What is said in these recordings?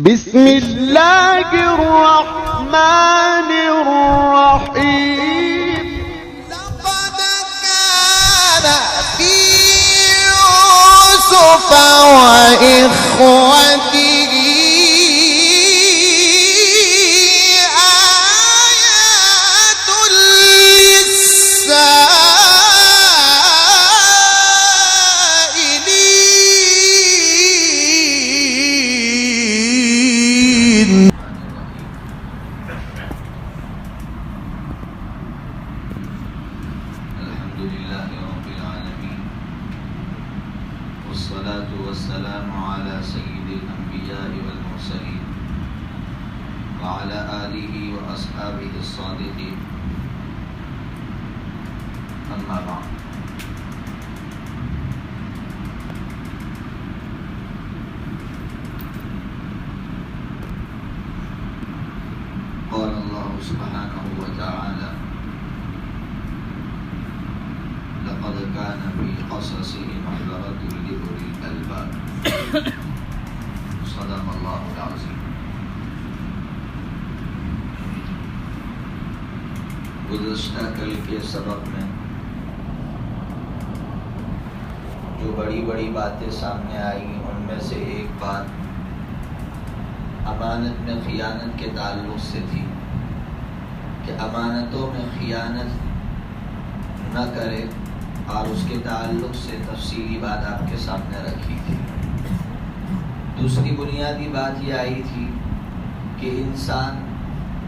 بسم اللہ الرحمن الرحیم لقد كان في يوسف وإخوته آيات للسائلين. الحمد لله رب العالمين والصلاة والسلام على سيد الأنبياء والمرسلين وعلى آله وأصحابه الصادقين. أما بعد، قال الله سبحانه وتعالى: لقد كان في قصصهم عبرة لأولي الألباب. صدق الله العظيم. گزشتہ کل کے سبق میں جو بڑی بڑی باتیں سامنے آئیں ان میں سے ایک بات امانت میں خیانت کے تعلق سے تھی کہ امانتوں میں خیانت نہ کرے، اور اس کے تعلق سے تفصیلی بات آپ کے سامنے رکھی تھی. دوسری بنیادی بات یہ آئی تھی کہ انسان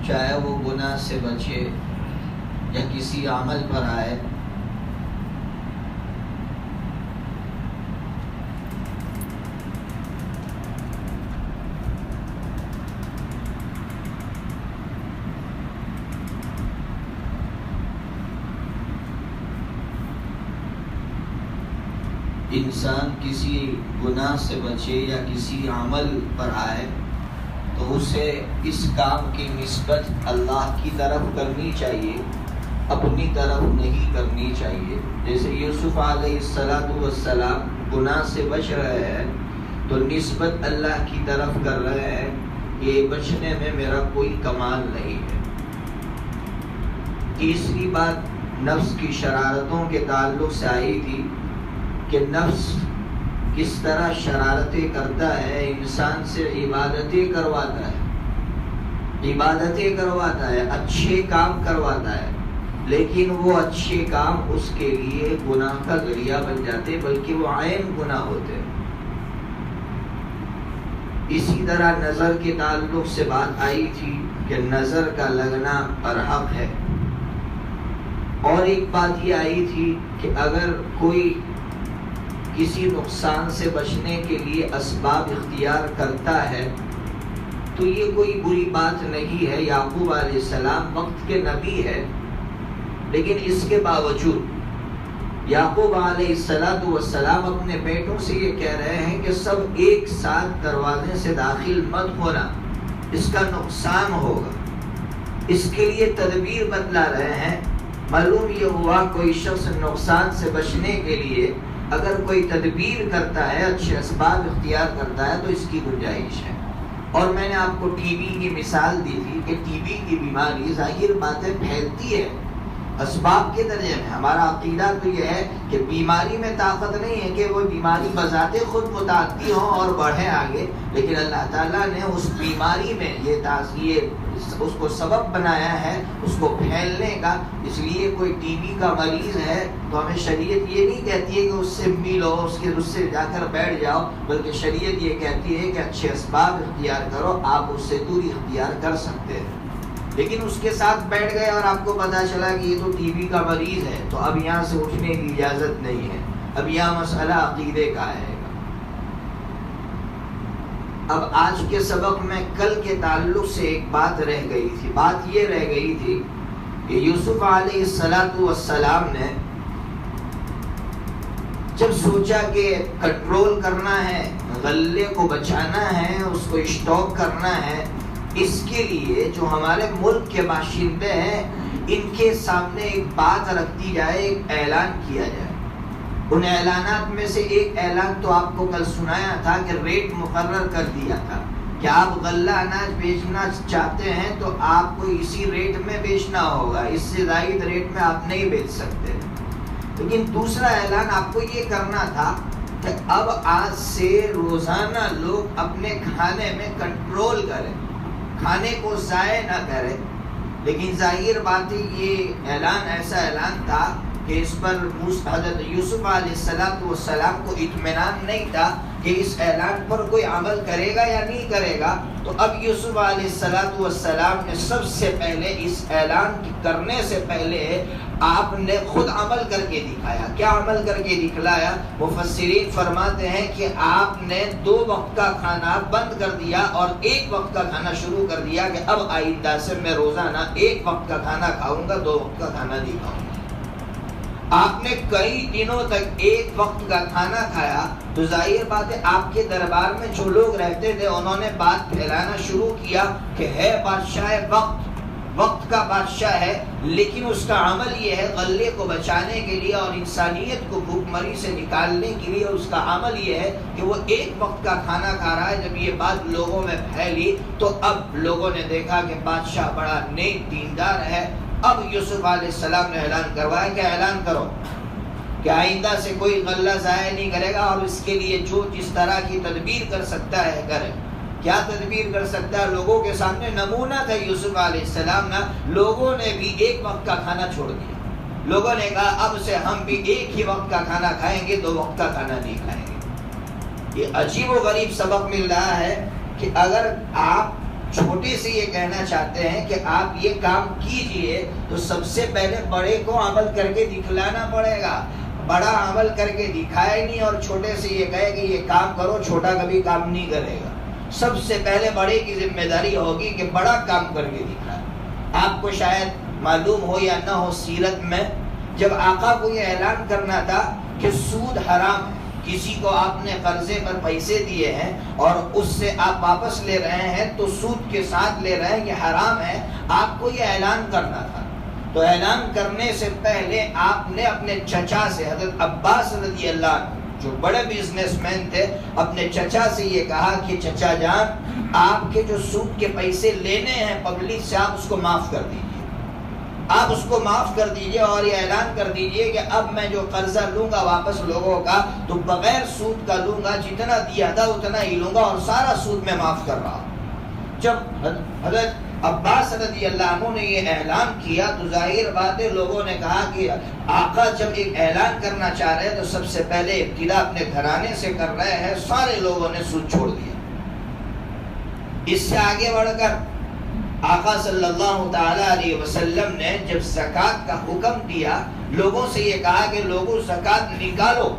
چاہے وہ گناہ سے بچے یا کسی عمل پر آئے، انسان کسی گناہ سے بچے یا کسی عمل پر آئے تو اسے اس کام کی نسبت اللہ کی طرف کرنی چاہیے، اپنی طرف نہیں کرنی چاہیے. جیسے یوسف علیہ السلام گناہ سے بچ رہے ہیں تو نسبت اللہ کی طرف کر رہے ہیں، یہ بچنے میں میرا کوئی کمال نہیں ہے. تیسری بات نفس کی شرارتوں کے تعلق سے آئی تھی کہ نفس کس طرح شرارتیں کرتا ہے، انسان سے عبادتیں کرواتا ہے، اچھے کام کرواتا ہے، لیکن وہ اچھے کام اس کے لیے گناہ کا ذریعہ بن جاتے، بلکہ وہ عین گناہ ہوتے ہیں. اسی طرح نظر کے تعلق سے بات آئی تھی کہ نظر کا لگنا برحق ہے. اور ایک بات یہ آئی تھی کہ اگر کوئی کسی نقصان سے بچنے کے لیے اسباب اختیار کرتا ہے تو یہ کوئی بری بات نہیں ہے. یعقوب علیہ السلام وقت کے نبی ہے، لیکن اس کے باوجود یعقوب علیہ السلام اپنے بیٹوں سے یہ کہہ رہے ہیں کہ سب ایک ساتھ دروازے سے داخل مت ہونا، اس کا نقصان ہوگا. اس کے لیے تدبیر بتلا رہے ہیں. معلوم یہ ہوا کوئی شخص نقصان سے بچنے کے لیے اگر کوئی تدبیر کرتا ہے، اچھے اسباب اختیار کرتا ہے تو اس کی گنجائش ہے. اور میں نے آپ کو ٹی بی کی مثال دی تھی کہ ٹی بی کی بیماری ظاہر باتیں پھیلتی ہے اسباب کے درجے میں. ہمارا عقیدہ تو یہ ہے کہ بیماری میں طاقت نہیں ہے کہ وہ بیماری بذات خود متعدی ہو اور بڑھے آگے، لیکن اللہ تعالیٰ نے اس بیماری میں یہ اس کو سبب بنایا ہے اس کو پھیلنے کا. اس لیے کوئی ٹی بی کا مریض ہے تو ہمیں شریعت یہ نہیں کہتی ہے کہ اس سے ملو، اس سے جا کر بیٹھ جاؤ، بلکہ شریعت یہ کہتی ہے کہ اچھے اسباب اختیار کرو، آپ اس سے دوری اختیار کر سکتے ہیں. لیکن اس کے ساتھ بیٹھ گئے اور آپ کو پتا چلا کہ یہ تو ٹی بی کا مریض ہے تو اب یہاں سے اٹھنے کی اجازت نہیں ہے. اب یہاں مسئلہ عقیدے کا ہے. اب آج کے سبق میں کل کے تعلق سے ایک بات رہ گئی تھی. بات یہ رہ گئی تھی کہ یوسف علیہ السلام نے جب سوچا کہ کنٹرول کرنا ہے، غلے کو بچانا ہے، اس کو اسٹاک کرنا ہے، اس کے لیے جو ہمارے ملک کے باشندے ہیں ان کے سامنے ایک بات رکھ دی جائے، ایک اعلان کیا جائے. ان اعلانات میں سے ایک اعلان تو آپ کو کل سنایا تھا کہ ریٹ مقرر کر دیا تھا کہ آپ غلہ اناج بیچنا چاہتے ہیں تو آپ کو اسی ریٹ میں بیچنا ہوگا، اس سے زائد ریٹ میں آپ نہیں بیچ سکتے۔ لیکن دوسرا اعلان آپ کو یہ کرنا تھا کہ اب آج سے روزانہ لوگ اپنے کھانے میں کنٹرول کریں، کھانے کو ضائع نہ کریں۔ لیکن ظاہر بات ہے یہ اعلان ایسا اعلان تھا کہ اس پر حضرت یوسف علیہ السلام کو اطمینان نہیں تھا کہ اس اعلان پر کوئی عمل کرے گا یا نہیں کرے گا۔ تو اب یوسف علیہ السلام نے سب سے پہلے اس اعلان کرنے سے پہلے آپ نے خود عمل کر کے دکھایا۔ کیا عمل کر کے دکھلایا؟ مفسرین فرماتے ہیں کہ آپ نے 2 وقت کا کھانا بند کر دیا اور 1 وقت کا کھانا شروع کر دیا کہ اب آئندہ سے میں روزانہ 1 وقت کا کھانا کھاؤں گا، 2 وقت کا کھانا نہیں کھاؤں گا۔ آپ نے کئی دنوں تک 1 وقت کا کھانا کھایا تو ظاہر بات ہے آپ کے دربار میں جو لوگ رہتے تھے انہوں نے بات پھیلانا شروع کیا کہ ہے بادشاہ وقت کا بادشاہ ہے، لیکن اس کا عمل یہ ہے غلے کو بچانے کے لیے اور انسانیت کو بھوک مری سے نکالنے کے لیے اس کا عمل یہ ہے کہ وہ 1 وقت کا کھانا کھا رہا ہے۔ جب یہ بات لوگوں میں پھیلی تو اب لوگوں نے دیکھا کہ بادشاہ بڑا نیک دیندار ہے۔ اب یوسف علیہ السلام نے اعلان کروایا کہ اعلان کرو کہ آئندہ سے کوئی غلہ ضائع نہیں کرے گا اور اس کے لیے جو جس طرح کی تدبیر کر سکتا ہے کرے۔ کیا تدبیر کر سکتا ہے؟ لوگوں کے سامنے نمونہ تھا یوسف علیہ السلام نا، لوگوں نے بھی 1 وقت کا کھانا چھوڑ دیا۔ لوگوں نے کہا اب سے ہم بھی 1 ہی وقت کا کھانا کھائیں گے، 2 وقت کا کھانا نہیں کھائیں گے۔ یہ عجیب و غریب سبق مل رہا ہے کہ اگر آپ چھوٹے سے یہ کہنا چاہتے ہیں کہ آپ یہ کام کیجئے تو سب سے پہلے بڑے کو عمل کر کے دکھلانا پڑے گا۔ بڑا عمل کر کے دکھائے نہیں اور چھوٹے سے یہ کہے کہ یہ کام کرو، چھوٹا کبھی کام نہیں کرے گا۔ سب سے پہلے بڑے کی ذمہ داری ہوگی کہ بڑا کام کر کے دکھائے۔ آپ کو شاید معلوم ہو یا نہ ہو، سیرت میں جب آقا کو یہ اعلان کرنا تھا کہ سود حرام ہے، کسی کو آپ نے قرضے پر پیسے دیے ہیں اور اس سے آپ واپس لے رہے ہیں تو سود کے ساتھ لے رہے ہیں، یہ حرام ہے، آپ کو یہ اعلان کرنا تھا۔ تو اعلان کرنے سے پہلے آپ نے اپنے چچا سے، حضرت عباس رضی اللہ عنہ جو بڑے بزنس مین تھے، اپنے چچا سے یہ کہا کہ چچا جان آپ کے جو سود کے پیسے لینے ہیں پبلک سے آپ اس کو معاف کر دیجیے، آپ اس کو معاف کر دیجئے اور یہ اعلان کر دیجئے کہ اب میں جو قرضہ لوں گا واپس لوگوں کا تو بغیر سود کا لوں گا، جتنا دیا تھا اتنا ہی لوں گا اور سارا سود میں معاف کر رہا ہوں۔ جب حضرت عباس رضی اللہ عنہ نے یہ اعلان کیا تو ظاہر بات ہے لوگوں نے کہا کہ آقا جب ایک اعلان کرنا چاہ رہے تو سب سے پہلے ابتدا اپنے گھرانے سے کر رہے ہیں۔ سارے لوگوں نے سود چھوڑ دیا۔ اس سے آگے بڑھ کر آقا صلی اللہ تعالی علیہ وسلم نے جب زکوٰۃ کا حکم دیا، لوگوں سے یہ کہا کہ لوگوں زکوٰۃ نکالو،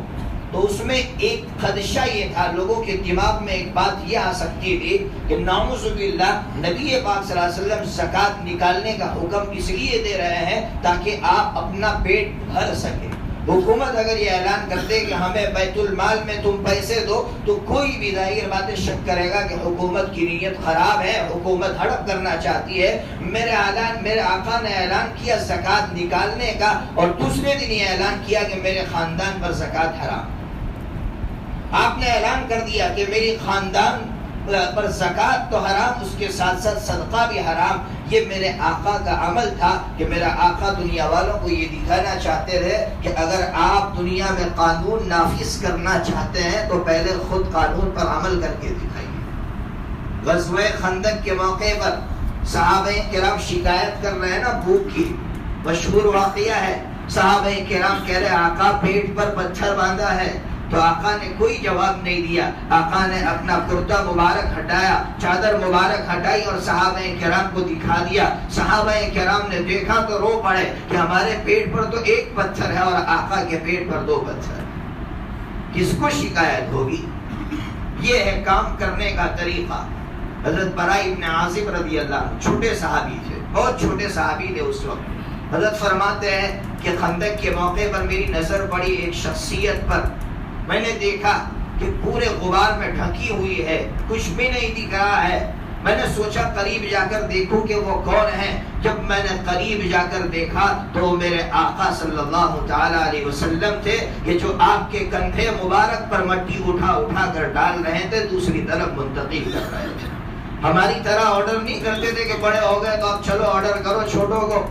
تو اس میں ایک خدشہ یہ تھا، لوگوں کے دماغ میں ایک بات یہ آ سکتی تھی کہ نعوذ باللہ نبی پاک صلی اللہ علیہ وسلم زکوٰۃ نکالنے کا حکم اس لیے دے رہے ہیں تاکہ آپ اپنا پیٹ بھر سکیں۔ حکومت اگر یہ اعلان کرتے کہ ہمیں بیت المال میں تم پیسے دو تو کوئی بھی ظاہر باتیں شک کرے گا کہ حکومت کی نیت خراب ہے، حکومت ہڑپ کرنا چاہتی ہے۔ میرے آقا نے اعلان کیا زکوٰۃ نکالنے کا اور دوسرے دن یہ اعلان کیا کہ میرے خاندان پر زکوٰۃ حرام۔ آپ نے اعلان کر دیا کہ میری خاندان پر زکوٰۃ تو حرام، اس کے ساتھ ساتھ صدقہ بھی حرام۔ یہ میرے آقا کا عمل تھا کہ میرا آقا دنیا والوں کو یہ دکھانا چاہتے تھے کہ اگر آپ دنیا میں قانون نافذ کرنا چاہتے ہیں تو پہلے خود قانون پر عمل کر کے دکھائیے۔ غزوہ خندق کے موقع پر صحابہ کرام شکایت کر رہے ہیں نا بھوک کی، مشہور واقعہ ہے۔ صحابہ کرام کہہ رہے آقا پیٹ پر پتھر باندھا ہے، تو آقا نے کوئی جواب نہیں دیا۔ آقا نے اپنا کرتا مبارک ہٹایا، چادر مبارک ہٹائی اور صحابہ کرام کو دکھا دیا۔ صحابہ کرام نے دیکھا تو رو پڑے کہ ہمارے پیٹ پر تو 1 پتھر ہے اور آقا کے پیٹ پر 2 پتھر۔ کس کو شکایت ہوگی؟ یہ ہے کام کرنے کا طریقہ۔ حضرت براء ابن عازب رضی اللہ عنہ چھوٹے صحابی تھے، بہت چھوٹے صحابی تھے اس وقت۔ حضرت فرماتے ہیں کہ خندق کے موقع پر میری نظر پڑی ایک شخصیت پر، میں نے دیکھا کہ پورے غبار میں ڈھکی ہوئی ہے، کچھ بھی نہیں دکھ رہا ہے۔ میں نے سوچا قریب جا کر دیکھوں کہ وہ کون ہے۔ جب میں نے قریب جا کر دیکھا تو میرے آقا صلی اللہ تعالی علیہ وسلم تھے کہ جو آپ کے کندھے مبارک پر مٹی اٹھا اٹھا کر ڈال رہے تھے، دوسری طرف منتقل کر رہے تھے۔ ہماری طرح آرڈر نہیں کرتے تھے کہ بڑے ہو گئے تو اب چلو آرڈر کرو چھوٹوں کو.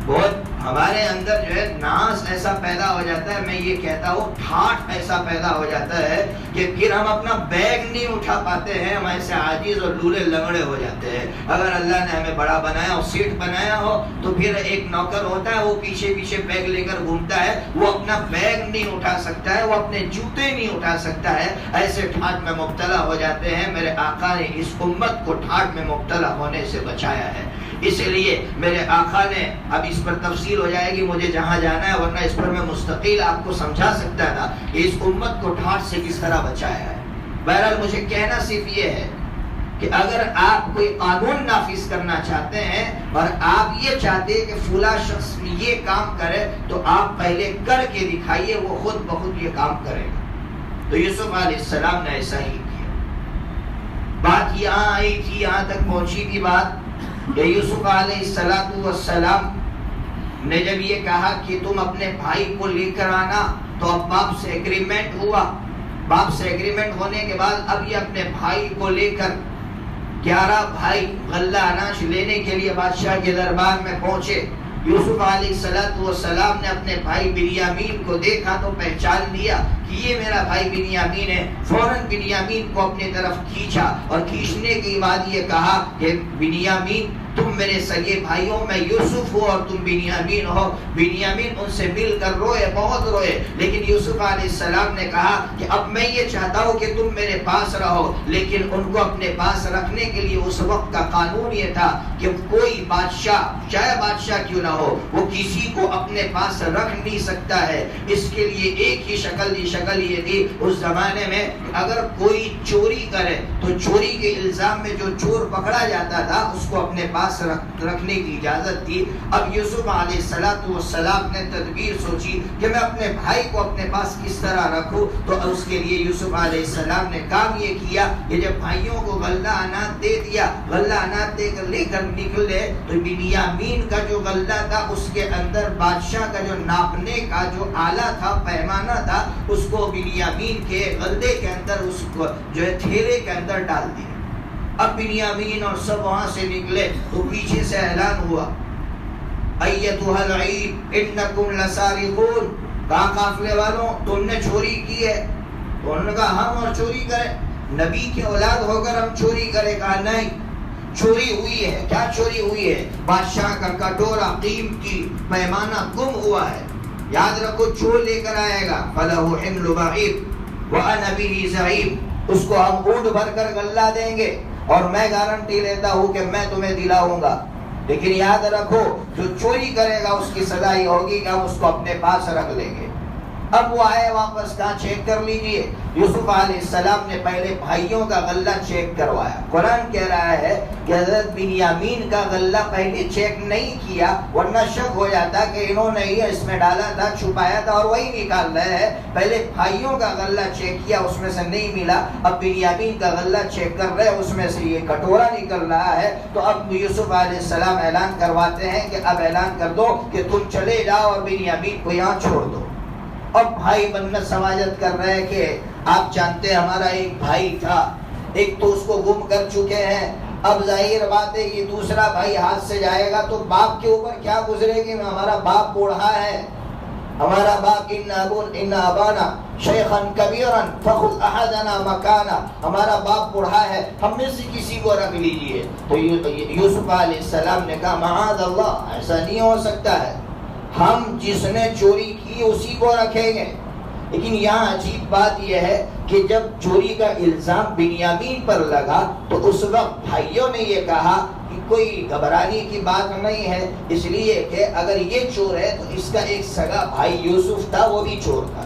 بہت ہمارے اندر جو ہے ناز ایسا پیدا ہو جاتا ہے, میں یہ کہتا ہوں ٹھاٹ ایسا پیدا ہو جاتا ہے کہ پھر ہم اپنا بیگ نہیں اٹھا پاتے ہیں, ہم ایسے عاجز اور لولے لنگڑے ہو جاتے ہیں. اگر اللہ نے ہمیں بڑا بنایا اور سیٹ بنایا ہو تو پھر ایک نوکر ہوتا ہے, وہ پیچھے پیچھے بیگ لے کر گھومتا ہے, وہ اپنا بیگ نہیں اٹھا سکتا ہے, وہ اپنے جوتے نہیں اٹھا سکتا ہے. ایسے ٹھاٹ میں مبتلا ہو جاتے ہیں. میرے آقا نے اس امت کو ٹھاٹ میں مبتلا ہونے سے بچایا ہے. اس لیے میرے آقا نے, اب اس پر تفصیل ہو جائے گی مجھے جہاں جانا ہے, ورنہ اس پر میں مستقل آپ کو سمجھا سکتا تھا کہ اس امت کو ٹھاٹ سے کس طرح بچایا ہے. بہرحال مجھے کہنا صرف یہ ہے کہ اگر آپ کوئی قانون نافذ کرنا چاہتے ہیں اور آپ یہ چاہتے ہیں کہ فلاں شخص یہ کام کرے تو آپ پہلے کر کے دکھائیے, وہ خود بخود یہ کام کرے گا. تو یوسف علیہ السلام نے ایسا ہی کیا. بات یہاں آئی تھی, یہاں تک پہنچی تھی بات کہ یوسف علیہ السلام نے جب یہ کہا کہ تم اپنے بھائی کو لے کر آنا, تو اب باپ سے ایگریمنٹ ہوا. باپ سے ایگریمنٹ ہونے کے بعد اب یہ اپنے بھائی کو لے کر 11 بھائی غلہ اناج لینے کے لیے بادشاہ کے دربار میں پہنچے. یوسف علیہ السلام نے اپنے بھائی بنیامین کو دیکھا تو پہچان لیا کہ یہ میرا بھائی بنیامین ہے. فوراً بنیامین کو اپنی طرف کھینچا اور کھینچنے کے بعد یہ کہا کہ بنیامین تم میرے سگے بھائیوں, میں یوسف ہوں اور تم بنیامین ہو. بنیامین ان سے مل کر روئے, بہت روئے, لیکن یوسف علیہ السلام نے کہا کہ اب میں یہ چاہتا ہوں کہ تم میرے پاس رہو. لیکن ان کو اپنے پاس رکھنے کے لیے اس وقت کا قانون یہ تھا کہ کوئی بادشاہ, چاہے بادشاہ کیوں نہ ہو, وہ کسی کو اپنے پاس رکھ نہیں سکتا ہے. اس کے لیے ایک ہی شکل یہ تھی اس زمانے میں, اگر کوئی چوری کرے تو چوری کے الزام میں جو چور پکڑا جاتا تھا اس کو اپنے پاس رکھنے کی اجازت تھی. اب یوسف علیہ السلام نے تدبیر سوچی کہ میں اپنے بھائی کو اپنے پاس کس طرح رکھوں. تو اس کے لیے یوسف علیہ السلام نے کام یہ کیا کہ جب بھائیوں کو غلہ اناج دے دیا, غلہ اناج دے کر لے کر نکلے, تو بنیامین کا جو غلہ تھا اس کے اندر بادشاہ کا جو ناپنے کا جو آلہ تھا, پیمانہ تھا, اس کو بنیامین کے غلے کے اندر, اس کو جو ہے تھیلے کے اندر ڈال دیا. اب بنیامین اور سب وہاں سے نکلے تو پیچھے سے اعلان ہوا, ایتھا العیر انکم لسارقون, کہا قافلے والوں تم نے چوری کی ہے. تو انہوں نے کہا ہم اور چوری کریں, نبی کی اولاد ہو کر ہم چوری کریں. کہا نہیں, چوری ہوئی ہے. کیا چوری ہوئی ہے؟ بادشاہ کا کٹورا, قیمتی پیمانہ گم ہوا ہے. یاد رکھو, چور لے کر آئے گا فَلَهُ حِمْلُ بَعِيرٍ وَأَنَا بِهِ زَعِيمٌ, اس کو ہم اونٹ بھر کر غلہ دیں گے اور میں گارنٹی لیتا ہوں کہ میں تمہیں دلاؤں گا. لیکن یاد رکھو جو چوری کرے گا اس کی سزا یہ ہوگی کہ ہم اس کو اپنے پاس رکھ لیں گے. اب وہ آئے واپس, کہاں چیک کر لیجئے. یوسف علیہ السلام نے پہلے بھائیوں کا غلہ چیک کروایا. قرآن کہہ رہا ہے کہ حضرت بنیامین کا غلہ پہلے چیک نہیں کیا, ورنہ شک ہو جاتا کہ انہوں نے ہی اس میں ڈالا تھا, چھپایا تھا اور وہی نکال رہے ہیں. پہلے بھائیوں کا غلہ چیک کیا, اس میں سے نہیں ملا. اب بنیامین کا غلہ چیک کر رہے, اس میں سے یہ کٹورا نکل رہا ہے. تو اب یوسف علیہ السلام اعلان کرواتے ہیں کہ اب اعلان کر دو کہ تم چلے جاؤ اور بنیامین کو یہاں چھوڑ دو. اب بھائی بنت سماجت کر رہے ہیں کہ آپ جانتے ہیں ہمارا ایک بھائی تھا, ایک تو اس کو گم کر چکے ہیں, اب ظاہر بات ہے یہ دوسرا بھائی ہاتھ سے جائے گا تو باپ کے اوپر کیا گزرے گی. ہمارا باپ بوڑھا ہے, ہمارا باپ ان ابانا شیخا کبیرا فخذ احدنا مکانا, ہمارا باپ بوڑھا ہے, ہم میں سے کسی کو رکھ لیجئے. تو یوسف علیہ السلام نے کہا معاذ اللہ, ایسا نہیں ہو سکتا ہے, ہم جس نے چوری کی اسی کو رکھیں گے. لیکن یہاں عجیب بات یہ ہے کہ جب چوری کا الزام بنیامین پر لگا تو اس وقت بھائیوں نے یہ کہا کہ کوئی گھبرانے کی بات نہیں ہے, اس لیے کہ اگر یہ چور ہے تو اس کا ایک سگا بھائی یوسف تھا, وہ بھی چور تھا.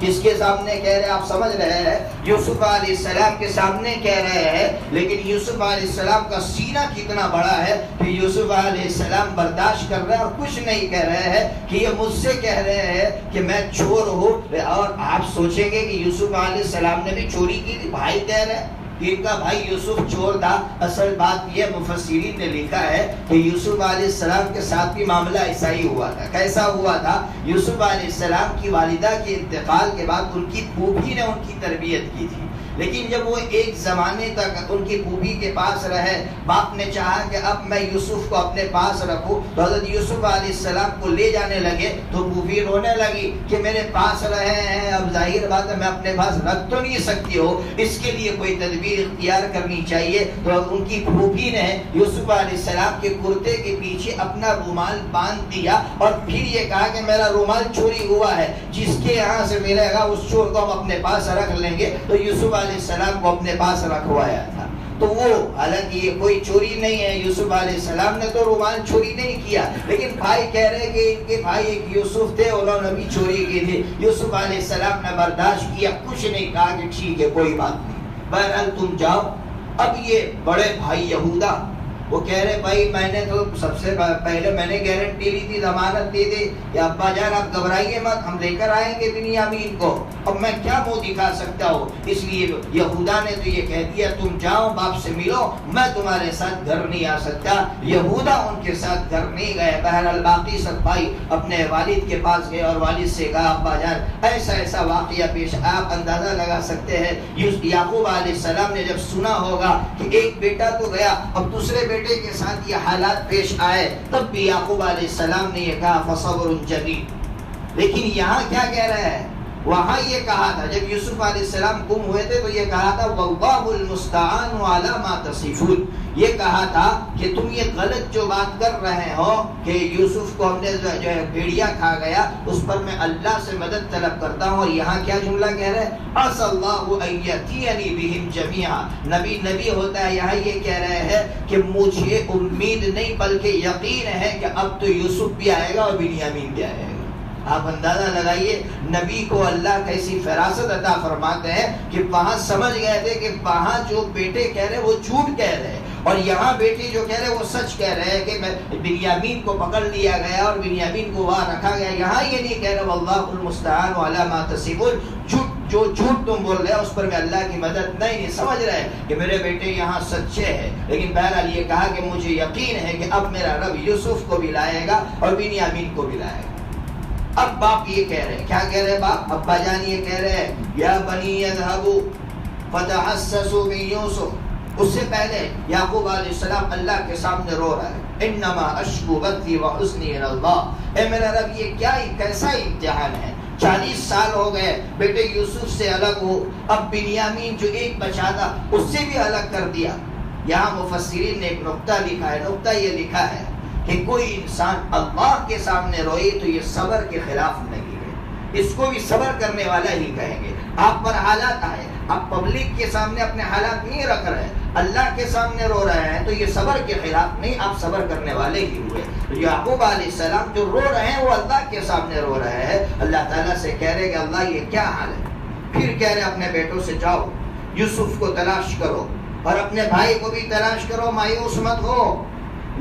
کس کے سامنے کہہ رہے ہیں آپ سمجھ رہے ہیں؟ یوسف علیہ السلام کے سامنے کہہ رہے ہیں. لیکن یوسف علیہ السلام کا سینہ کتنا بڑا ہے کہ یوسف علیہ السلام برداشت کر رہے ہیں اور کچھ نہیں کہہ رہے ہیں کہ یہ مجھ سے کہہ رہے ہیں کہ میں چور ہوں. اور آپ سوچیں گے کہ یوسف علیہ السلام نے بھی چوری کی تھی, بھائی کہہ رہے ہیں ان کا بھائی یوسف چور تھا. اصل بات یہ مفسرین نے لکھا ہے کہ یوسف علیہ السلام کے ساتھ بھی معاملہ ایسا ہی ہوا تھا. کیسا ہوا تھا؟ یوسف علیہ السلام کی والدہ کے انتقال کے بعد ان کی پھوپھی نے ان کی تربیت کی تھی. لیکن جب وہ ایک زمانے تک ان کی پھوپھی کے پاس رہے، باپ نے چاہا کہ اب میں یوسف کو اپنے پاس رکھوں، تو حضرت یوسف علیہ السلام کو لے جانے لگے تو پھوپھی رونے لگی کہ میرے پاس رہے ہیں، اب ظاہر بات ہے میں اپنے پاس رکھ تو نہیں سکتی ہو، اس کے لیے کوئی تدبیر اختیار کرنی چاہیے۔ تو ان کی پھوپھی نے یوسف علیہ السلام کے کرتے کے پیچھے اپنا رومال باندھ دیا اور پھر یہ کہا کہ میرا رومال چوری ہوا ہے، جس کے یہاں سے ملے گا اس چور کو ہم اپنے پاس رکھ لیں گے۔ تو یوسف علیہ السلام کو اپنے پاس رکھوایا تھا۔ تو وہ حالانکہ یہ کوئی چوری نہیں ہے، یوسف علیہ السلام نے تو رومال چوری نہیں کیا، لیکن بھائی کہہ رہے کہ ان کے بھائی ایک یوسف تھے، انہوں نے بھی چوری کی تھی۔ یوسف علیہ السلام نے برداشت کیا، کچھ نہیں کہا کہ ٹھیک ہے کوئی بات نہیں، بہرحال تم جاؤ۔ اب یہ بڑے بھائی یہودا وہ کہہ رہے بھائی میں نے تو سب سے پہلے میں نے گارنٹی لی تھی، ضمانت دی تھی کہ ابا جان آپ گھبرائیے مت، ہم لے کر آئیں گے بنیامین کو، اب میں کیا منہ دکھا سکتا ہوں؟ اس لیے یہودا نے تو یہ کہہ دیا تم جاؤ باپ سے ملو، میں تمہارے ساتھ گھر نہیں آ سکتا۔ یہودا ان کے ساتھ گھر نہیں گئے۔ بہرحال باقی سب بھائی اپنے والد کے پاس گئے اور والد سے کہا ابا جان ایسا ایسا واقعہ پیش، آپ اندازہ لگا سکتے ہیں یعقوب علیہ السلام نے جب سنا ہوگا کہ ایک بیٹا تو گیا، اب دوسرے بیٹے کے ساتھ یہ حالات پیش آئے، تب بھی یعقوب علیہ السلام نے یہ کہا فصبر جمیل۔ لیکن یہاں کیا کہہ رہے ہیں؟ وہاں یہ کہا تھا جب یوسف علیہ السلام گم ہوئے تھے تو یہ کہا تھا واللہ المستعان علی ما تصفون، یہ کہا تھا کہ تم یہ غلط جو بات کر رہے ہو کہ یوسف کو ہم نے جو ہے بھیڑیا کھا گیا، اس پر میں اللہ سے مدد طلب کرتا ہوں۔ اور یہاں کیا جملہ کہہ رہے ہیں؟ عسى اللہ ان یأتینی بہم جمیعا، نبی ہوتا ہے، یہاں یہ کہہ رہے ہیں کہ مجھے امید نہیں بلکہ یقین ہے کہ اب تو یوسف بھی آئے گا اور بنیامین بھی آئے گا۔ آپ اندازہ لگائیے نبی کو اللہ کیسی فراست عطا فرماتے ہیں کہ وہاں سمجھ گئے تھے کہ وہاں جو بیٹے کہہ رہے وہ جھوٹ کہہ رہے، اور یہاں بیٹے جو کہہ رہے وہ سچ کہہ رہے ہیں کہ بنیامین کو پکڑ لیا گیا اور بنیامین کو وہاں رکھا گیا۔ یہاں یہ نہیں کہہ رہے واللہ المستعان علی ما تصفون، جو جھوٹ تم بول رہے اس پر میں اللہ کی مدد نہیں سمجھ رہے کہ میرے بیٹے یہاں سچے ہیں۔ لیکن بہرحال یہ کہا کہ مجھے یقین ہے کہ اب میرا رب یوسف کو بھی لائے گا اور بنیامین کو بھی لائے گا۔ اب باپ یہ کہہ رہے ہیں، کیا کہہ رہے ہیں باپ؟ ابا جان یہ کہہ رہے ہیں یا بنی اذهبوا فتحسسوا من یوسف۔ اس سے پہلے یعقوب علیہ السلام اللہ کے سامنے رو رہا ہے، انما اشکو بثی وحزنی الی اللہ، اے میرا رب یہ کیا کیسا امتحان ہے، 40 سال ہو گئے بیٹے یوسف سے الگ ہو، اب بنیامین جو ایک بچا تھا اس سے بھی الگ کر دیا۔ یہاں مفسرین نے ایک نقطہ لکھا ہے، نقطہ یہ لکھا ہے کہ کوئی انسان اللہ کے سامنے روئے تو یہ صبر کے خلاف نہیں ہے، اس کو بھی صبر کرنے والا ہی کہیں گے۔ آپ پر حالات آئے، آپ پبلک کے سامنے اپنے حالات نہیں رکھ رہے، اللہ کے سامنے رو رہے ہیں تو یہ صبر کے خلاف نہیں، آپ صبر کرنے والے ہی ہوئے۔ یعقوب علیہ السلام جو رو رہے ہیں وہ اللہ کے سامنے رو رہے ہیں، اللہ تعالیٰ سے کہہ رہے کہ اللہ یہ کیا حال ہے؟ پھر کہہ رہے اپنے بیٹوں سے جاؤ یوسف کو تلاش کرو اور اپنے بھائی کو بھی تلاش کرو، مایوس مت ہو،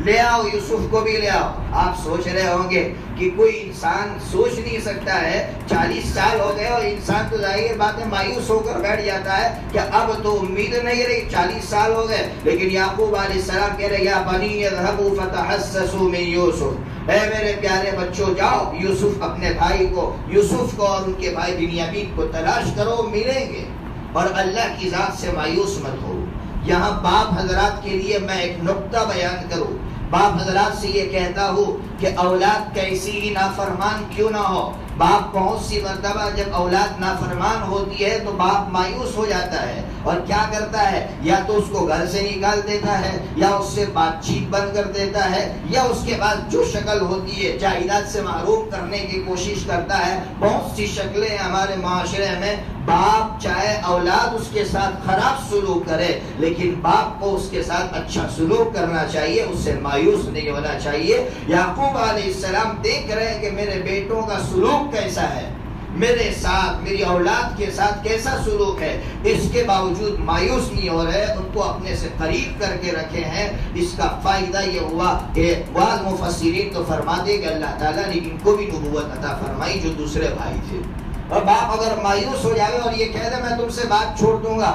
لے آؤ یوسف کو بھی لے آؤ۔ آپ سوچ رہے ہوں گے کہ کوئی انسان سوچ نہیں سکتا ہے، 40 سال ہو گئے اور انسان تو ظاہر بات ہے مایوس ہو کر بیٹھ جاتا ہے کہ اب تو امید نہیں رہی، 40 سال ہو گئے۔ لیکن یعقوب علیہ السلام کہہ رہے یا بنی اذهبوا فتحسسوا من یوسف، اے میرے پیارے بچوں جاؤ یوسف اپنے بھائی کو، یوسف کو اور ان کے بھائی بنیامین کو تلاش کرو، ملیں گے، اور اللہ کی ذات سے مایوس مت ہو۔ یہاں باپ حضرات کے لیے میں ایک نقطہ بیان کروں، باپ حضرات سے یہ کہتا ہوں کہ اولاد کیسی ہی نافرمان کیوں نہ ہو، باپ بہت سی مرتبہ جب اولاد نافرمان ہوتی ہے تو باپ مایوس ہو جاتا ہے اور کیا کرتا ہے، یا تو اس کو گھر سے نکال دیتا ہے، یا اس سے بات چیت بند کر دیتا ہے، یا اس کے بعد جو شکل ہوتی ہے جائیداد سے محروم کرنے کی کوشش کرتا ہے۔ بہت سی شکلیں ہمارے معاشرے میں، باپ چاہے اولاد اس کے ساتھ خراب سلوک کرے لیکن باپ کو اس کے ساتھ اچھا سلوک کرنا چاہیے، اس سے مایوس نہیں ہونا چاہیے۔ یعقوب علیہ السلام دیکھ رہے ہیں کہ میرے بیٹوں کا سلوک کیسا ہے، میرے ساتھ میری اولاد کے ساتھ کیسا سلوک ہے، اس کے باوجود مایوس نہیں ہو رہے، ان کو اپنے سے قریب کر کے رکھے ہیں۔ اس کا فائدہ یہ ہوا کہ بعض مفسرین تو فرماتے کہ اللہ تعالیٰ نے ان کو بھی نبوت عطا فرمائی جو دوسرے بھائی تھے۔ اور باپ اگر مایوس ہو جائے اور یہ کہہ دے میں تم سے بات چھوڑ دوں گا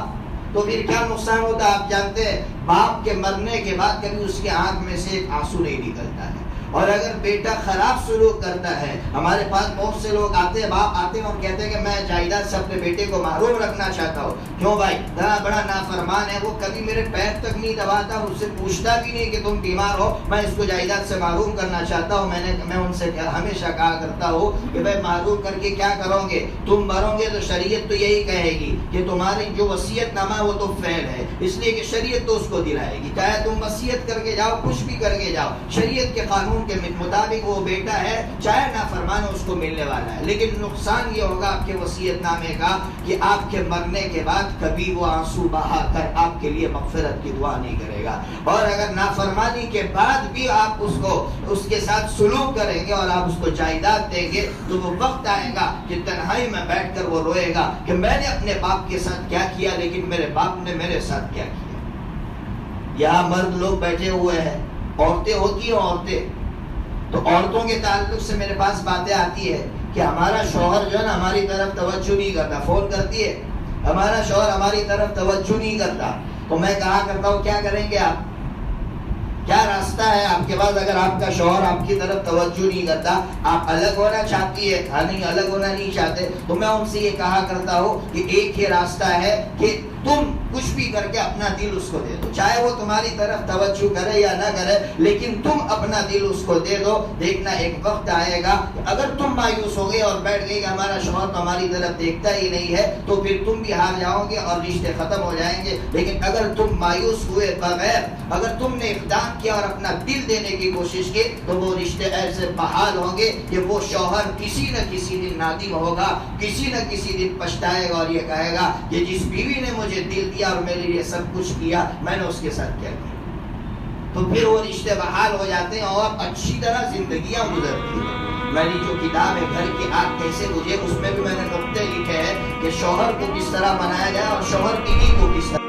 تو پھر کیا نقصان ہوتا ہے آپ جانتے ہیں، باپ کے مرنے کے بعد کبھی اس کے آنکھ میں سے ایک آنسو نہیں نکلتا ہے، اور اگر بیٹا خراب سلوک کرتا ہے، ہمارے پاس بہت سے لوگ آتے ہیں، باپ آتے ہیں اور کہتے ہیں کہ میں جائیداد سے اپنے بیٹے کو محروم رکھنا چاہتا ہوں. کیوں بھائی؟ بڑا نافرمان ہے، وہ کبھی میرے پیر تک نہیں دباتا، مجھ سے پوچھتا بھی نہیں کہ تم بیمار ہو، میں اس کو جائیداد سے محروم کرنا چاہتا ہوں. میں ان سے ہمیشہ کہا کرتا ہوں کہ بھائی محروم کر کے کیا کرو گے؟ تم مرو گے تو شریعت تو یہی کہے گی کہ تمہاری جو وصیت نامہ ہے وہ تو فعل ہے، اس لیے کہ شریعت تو اس کو دلائے گی. چاہے تم وصیت کر کے جاؤ، کچھ بھی کر کے جاؤ، شریعت کے قانون کے مطابق وہ بیٹا ہے، چاہے نافرمان اس کو ملنے والا ہے. لیکن نقصان یہ ہوگا آپ کے وصیت نامے کا کہ آپ کے مرنے کے بعد کبھی وہ آنسو بہا کر آپ کے لیے مغفرت کی دعا نہیں کرے گا. اور اگر نافرمانی کے بعد بھی آپ اس کے ساتھ سلوک کریں گے اور آپ اس کو جائیداد دیں گے تو وہ وقت آئے گا کہ تنہائی میں بیٹھ کر وہ روئے گا کہ میں نے اپنے باپ کے ساتھ کیا کیا، لیکن میرے باپ نے میرے ساتھ کیا کیا. یہاں مرد لوگ بیٹھے ہوئے ہیں، عورتیں ہوتی ہیں عورتیں، تو عورتوں کے تعلق سے میرے پاس باتیں آتی ہے کہ ہمارا شوہر جو ہے نا ہماری طرف توجہ نہیں کرتا. فون کرتی ہے، ہمارا شوہر ہماری طرف توجہ نہیں کرتا. تو میں کہا کرتا ہوں کیا کریں گے آپ؟ کیا راستہ ہے آپ کے پاس؟ اگر آپ کا شوہر آپ کی طرف توجہ نہیں کرتا، آپ الگ ہونا چاہتی ہے، نہیں الگ ہونا نہیں چاہتے، تو میں ان سے یہ کہا کرتا ہوں کہ ایک ہی راستہ ہے کہ تم کچھ بھی کر کے اپنا دل اس کو دے دو، چاہے وہ تمہاری طرف توجہ کرے یا نہ کرے، لیکن تم اپنا دل اس کو دے دو. دیکھنا ایک وقت آئے گا اگر تم مایوس ہو گئے اور بیٹھ گئے کہ ہمارا شوہر تو ہماری طرف دیکھتا ہی نہیں ہے، تو پھر تم بھی ہار جاؤ گے اور رشتے ختم ہو جائیں گے. لیکن اگر تم مایوس ہوئے بغیر، اگر تم نے اقدام کیا اور اپنا دل دینے کی کوشش کی، تو وہ رشتے ایسے بحال ہوں گے کہ وہ شوہر کسی نہ کسی دن نادم ہوگا، کسی نہ کسی دن پچھتائے گا اور یہ کہے گا کہ جس بیوی نے مجھے دل دیا اور میرے لیے سب کچھ کیا، میں نے اس کے ساتھ کیا کیا. تو پھر وہ رشتے بحال ہو جاتے ہیں اور اچھی طرح زندگیاں گزرتی ہیں. میں نے جو کتاب ہے گھر کی آگ کیسے بجھے، اس میں بھی میں نے نقطے لکھے ہیں کہ شوہر کو کس طرح بنایا جائے اور شوہر بیوی کو کس طرح